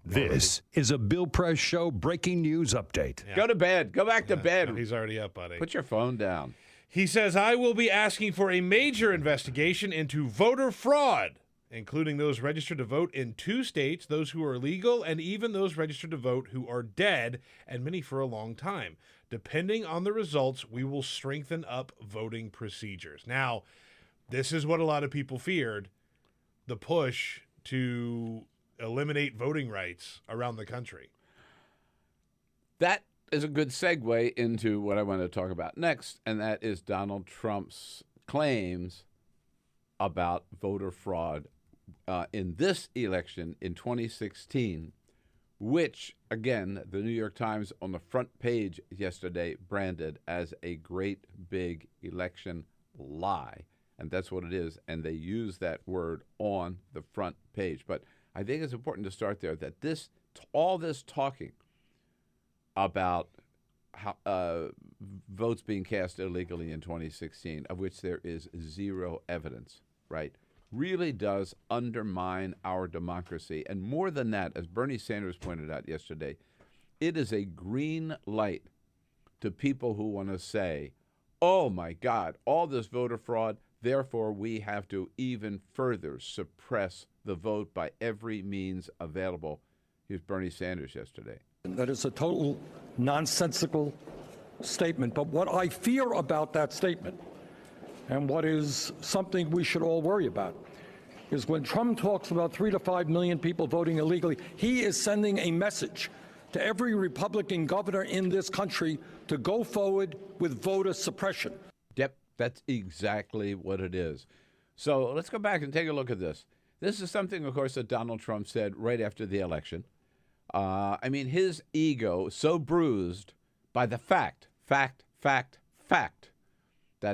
This is a Bill Press Show breaking news update. Yeah. Go to bed. Go back to bed. No, he's already up, buddy. Put your phone down. He says, I will be asking for a major investigation into voter fraud, including those registered to vote in 2 states, those who are legal, and even those registered to vote who are dead, and many for a long time. Depending on the results, we will strengthen up voting procedures. Now, this is what a lot of people feared, the push to eliminate voting rights around the country. That is a good segue into what I want to talk about next, and that is Donald Trump's claims about voter fraud in this election in 2016, which, again, the New York Times on the front page yesterday branded as a great big election lie. And that's what it is. And they use that word on the front page. But I think it's important to start there that all this talking about how, votes being cast illegally in 2016, of which there is zero evidence, right, really does undermine our democracy. And more than that, as Bernie Sanders pointed out yesterday, it is a green light to people who want to say, oh, my God, all this voter fraud, therefore we have to even further suppress the vote by every means available. Here's Bernie Sanders yesterday. That is a total nonsensical statement. But what I fear about that statement, and what is something we should all worry about, is when Trump talks about 3 to 5 million people voting illegally, he is sending a message to every Republican governor in this country to go forward with voter suppression. Yep, that's exactly what it is. So let's go back and take a look at this. This is something, of course, that Donald Trump said right after the election. I mean, his ego so bruised by the fact that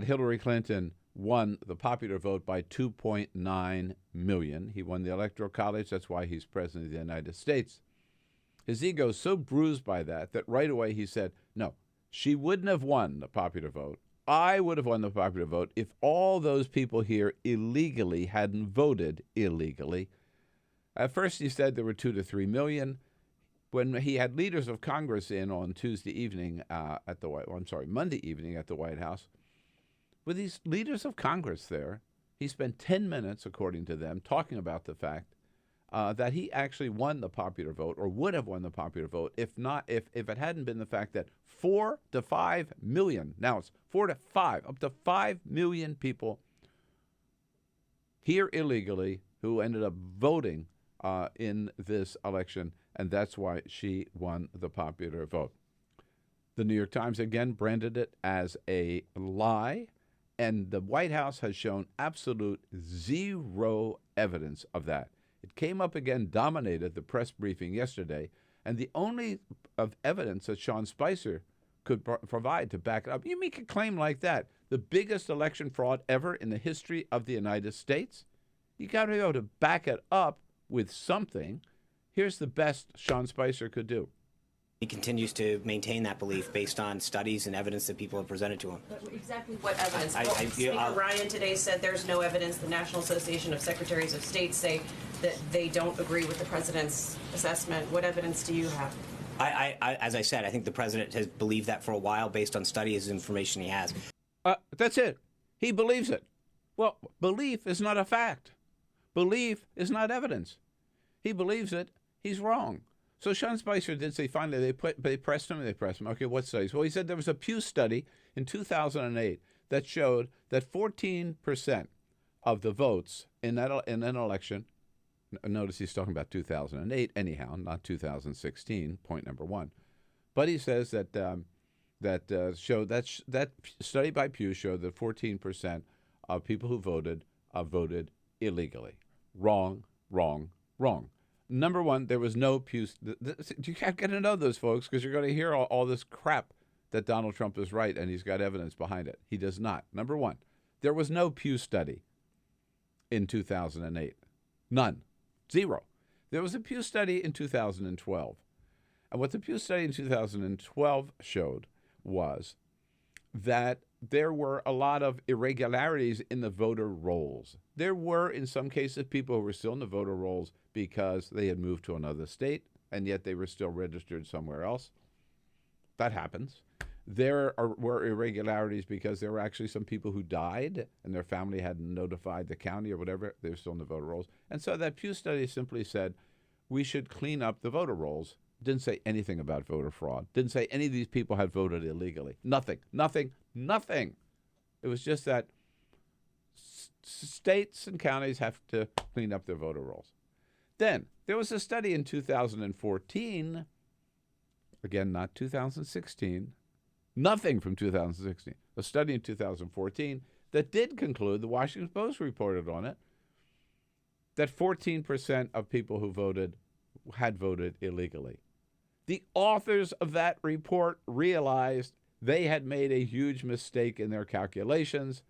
Hillary Clinton won the popular vote by 2.9 million. He won the Electoral College. That's why he's president of the United States. His ego is so bruised by that right away he said, no, she wouldn't have won the popular vote. I would have won the popular vote if all those people here illegally hadn't voted illegally. At first he said there were 2 to 3 million. When he had leaders of Congress in on Monday evening at the White House, with these leaders of Congress there, he spent 10 minutes, according to them, talking about the fact that he actually won the popular vote, or would have won the popular vote, if it hadn't been the fact that 4 to 5 million, now it's 4 to 5, up to 5 million people here illegally who ended up voting in this election, and that's why she won the popular vote. The New York Times again branded it as a lie, and the White House has shown absolute zero evidence of that. It came up again, dominated the press briefing yesterday, and the only of evidence that Sean Spicer could provide to back it up. You make a claim like that, the biggest election fraud ever in the history of the United States, you got to be able to back it up with something. Here's the best Sean Spicer could do. He continues to maintain that belief based on studies and evidence that people have presented to him. Exactly what evidence? Speaker Ryan today said there's no evidence. The National Association of Secretaries of State say that they don't agree with the president's assessment. What evidence do you have? As I said, I think the president has believed that for a while based on studies and information he has. That's it. He believes it. Well, belief is not a fact. Belief is not evidence. He believes it. He's wrong. So Sean Spicer did say finally they pressed him. Okay, what studies? Well, he said there was a Pew study in 2008 that showed that 14% of the votes in an election. Notice he's talking about 2008, anyhow, not 2016. Point number one. But he says that that study by Pew showed that 14% of people who voted voted illegally. Wrong. Number one, there was no Pew. You can't get to know those folks because you're going to hear all this crap that Donald Trump is right and he's got evidence behind it. He does not. Number one, there was no Pew study in 2008. None. Zero. There was a Pew study in 2012. And what the Pew study in 2012 showed was that there were a lot of irregularities in the voter rolls. There were, in some cases, people who were still in the voter rolls because they had moved to another state and yet they were still registered somewhere else. That happens. Were irregularities because there were actually some people who died and their family hadn't notified the county or whatever. They were still in the voter rolls. And so that Pew study simply said, we should clean up the voter rolls. Didn't say anything about voter fraud. Didn't say any of these people had voted illegally. Nothing. It was just that states and counties have to clean up their voter rolls. Then there was a study in 2014, again, not 2016, nothing from 2016, a study in 2014 that did conclude, the Washington Post reported on it, that 14% of people who voted had voted illegally. The authors of that report realized they had made a huge mistake in their calculations,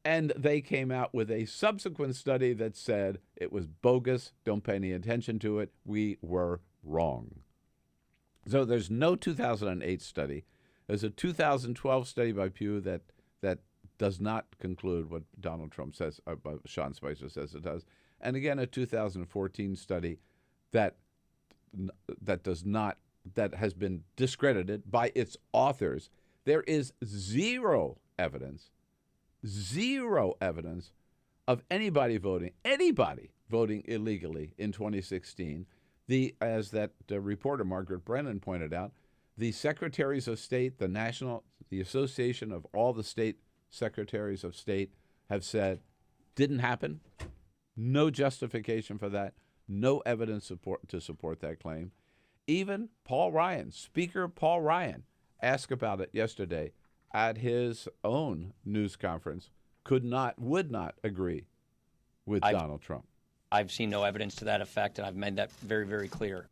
and they came out with a subsequent study that said it was bogus, don't pay any attention to it, we were wrong. So there's no 2008 study. There's a 2012 study by Pew that does not conclude what Donald Trump says, Sean Spicer says it does. And again, a 2014 study that has been discredited by its authors. There is zero evidence of anybody voting illegally in 2016. As that reporter Margaret Brennan pointed out, the secretaries of state, the Association of all the state secretaries of state have said didn't happen. No justification for that. No evidence to support that claim. Even Paul Ryan, Speaker Paul Ryan, asked about it yesterday at his own news conference, would not agree with Donald Trump. I've seen no evidence to that effect, and I've made that very, very clear.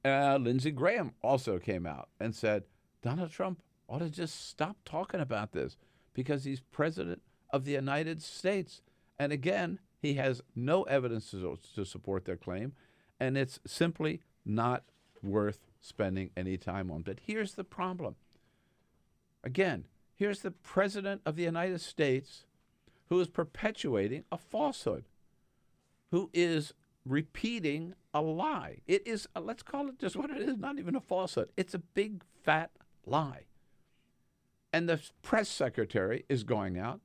Lindsey Graham also came out and said Donald Trump ought to just stop talking about this because he's president of the United States. And again, he has no evidence to support their claim, and it's simply not worth spending any time on. But here's the problem. Again, here's the president of the United States who is perpetuating a falsehood, who is repeating a lie. It is, let's call it just what it is, not even a falsehood. It's a big, fat lie. And the press secretary is going out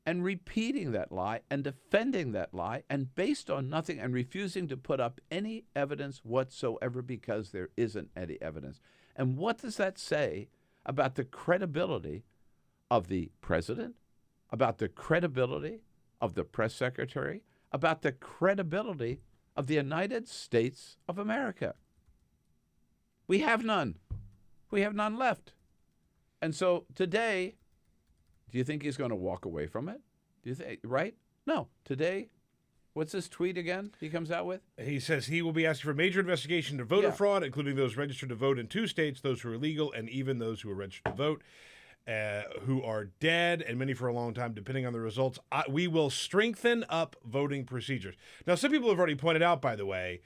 and repeating that lie and defending that lie and based on nothing and refusing to put up any evidence whatsoever because there isn't any evidence. And what does that say about the credibility of the president, about the credibility of the press secretary, about the credibility of the United States of America? We have none. We have none left. And so today, do you think he's going to walk away from it? Do you think, right? No. Today, what's this tweet again he comes out with? He says he will be asking for a major investigation into voter fraud, including those registered to vote in 2 states, those who are legal, and even those who are registered to vote, who are dead, and many for a long time, depending on the results. We will strengthen up voting procedures. Now, some people have already pointed out, by the way,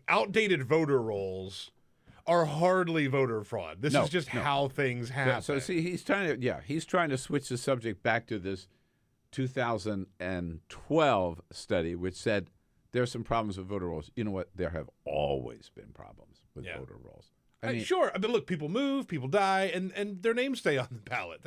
outdated voter rolls are hardly voter fraud. This is just how things happen. So see, he's trying to switch the subject back to this 2012 study, which said there's some problems with voter rolls. You know what? There have always been problems with voter rolls. I mean, sure. But look, people move, people die, and their names stay on the ballot.